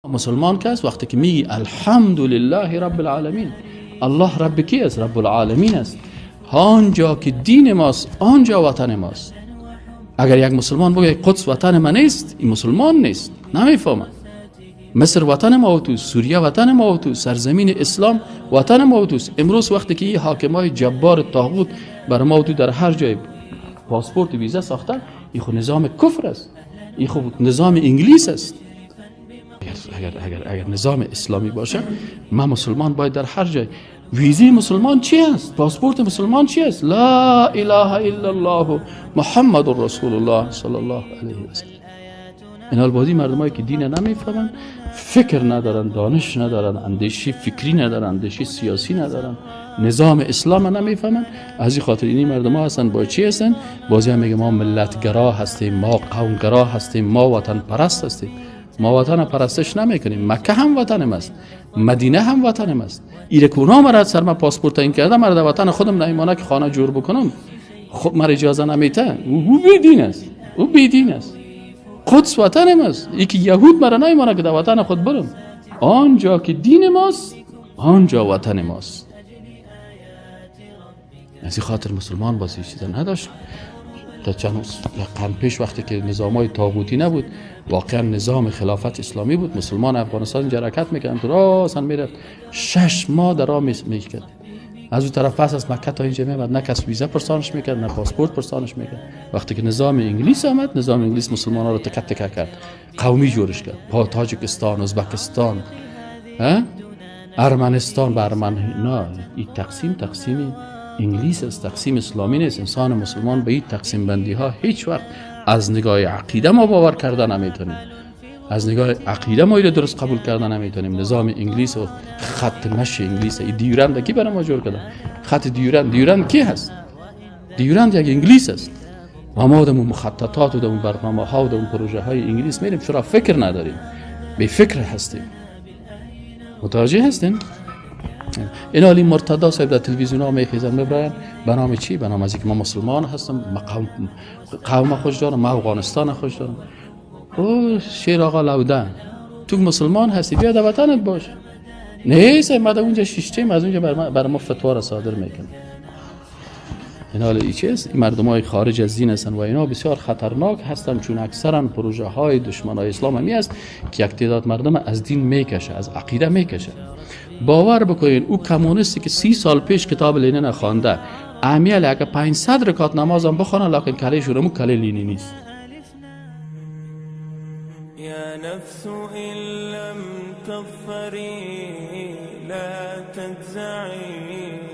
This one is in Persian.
مسلمان کس وقتی که میگی الحمدلله رب العالمین، الله رب کی است؟ رب العالمین است. آنجا که دین ماست آنجا وطن ماست. اگر یک مسلمان بگه قدس وطن من نیست، این مسلمان نیست، نمیفهمه. مصر وطن ما و تو، سوریه وطن ما و تو، سرزمین اسلام وطن ما و تو. امروز وقتی که این حاکمای جبار طاغوت بر ما و تو در هر جای پاسپورت ویزا ساختن، این خود نظام کفر است، این خود نظام انگلیس است. اگر نظام اسلامی باشه، ما مسلمان باید در هر جای. ویزی مسلمان چی است؟ پاسپورت مسلمان چی است؟ لا اله الا الله محمد رسول الله صلی الله علیه و سلم. این البادی مردمایی که دین نمیفهمن، فکر ندارن، دانش ندارن، اندیشه فکری ندارن، اندیشه سیاسی ندارن، نظام اسلام نمیفهمن. از این خاطر این مردما هستن با چی هستن؟ بازی هم میگه ما ملت گرا هستیم، ما قوم گرا هستیم، ما وطن پرست هستیم. ما وطن پرستش نمیکنیم. مکه هم وطن ماست، مدینه هم وطن ماست. ایره کونا مرد سر ما پاسپورت این کرده، مرد وطن خودم نمیمانه که خانه جور بکنم، خود مر اجازه نمیته. او بیدین است، او بیدین است. قدس وطن ماست. یکی یهود مرا نمیمانه که در وطن خود برم. آنجا که دین ماست آنجا وطن ماست. از این خاطر مسلمان باز چیزا نداشت. تا چند قرن پیش وقتی که نظامای طاغوتی نبود، واقعا نظام خلافت اسلامی بود، مسلمان افغانستان اینجا حرکت میکردن، تو راستن میرفت 6 ماه در راه میکرد. از اون طرف پس از مکه تا اینجا میاد، نه کس ویزا پرسانش میکرد، نه پاسپورت پرسانش میکرد. وقتی که نظام انگلیس آمد، نظام انگلیس مسلمان‌ها رو تکه تکه کرد، قومی جورش کرد. تاجیکستان، ازبکستان، ارمنستان به نه، این تقسیم انگلیس است، تقسیم اسلامی نیست. انسان مسلمان به این تقسیم بندی ها هیچ وقت از نگاه عقیده ما باور کردن نمیتونیم. از نگاه عقیده ما اینو درست قبول کردن نمیتونیم. نظام انگلیس و خط مشی انگلیس، این دیورند کی برای ما جور کرده؟ خط دیورند کی هست؟ دیورند یک انگلیس است. ما دم مخططات و دم برنامه ها و دم پروژه های انگلیس میریم، چرا فکر نداریم؟ بی فکر هستیم. متوجه هستین؟ این حالی مرتضی صاحب در تلویزیون ها میخیزن میبرن به نام چی؟ به نام از اینکه ما مسلمان هستم، قوم خوش دارم، ما افغانستان خوش دارم. او شیر آقا لوده، تو مسلمان هستی، بیا در وطنت باش. نیست ما در اونجا شیشتیم، از اونجا بر ما فتوا را صادر میکنه. این حال ای چیست؟ این مردم های خارج از دین هستن و اینا بسیار خطرناک هستن، چون اکثرا پروژه های دشمن های اسلام همی است که یک تعداد مردم از دین میکشه، از عقیده میکشه. باور بکنین او کمونیستی که 30 سال پیش کتاب لنین خوانده، امیال اگه 500 رکعت نماز هم بخونه، لکن کله شورمو کله لینی نیست. یا نفس ان لم تظفری لا تجزعی